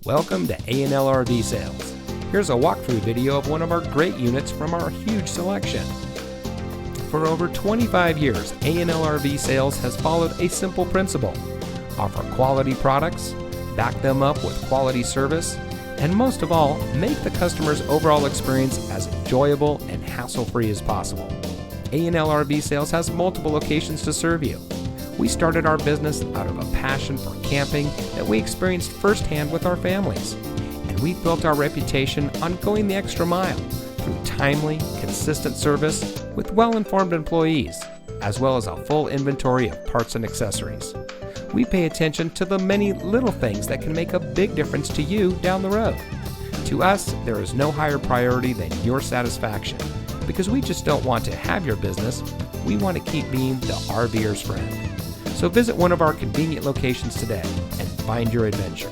Welcome to A&L RV Sales. Here's a walkthrough video of one of our great units from our huge selection. For over 25 years, A&L RV Sales has followed a simple principle: offer quality products, back them up with quality service, and most of all, make the customer's overall experience as enjoyable and hassle-free as possible. A&L RV Sales has multiple locations to serve you. We started our business out of a passion for camping that we experienced firsthand with our families, and we built our reputation on going the extra mile through timely, consistent service with well-informed employees, as well as a full inventory of parts and accessories. We pay attention to the many little things that can make a big difference to you down the road. To us, there is no higher priority than your satisfaction, because we just don't want to have your business, we want to keep being the RVer's friend. So visit one of our convenient locations today and find your adventure.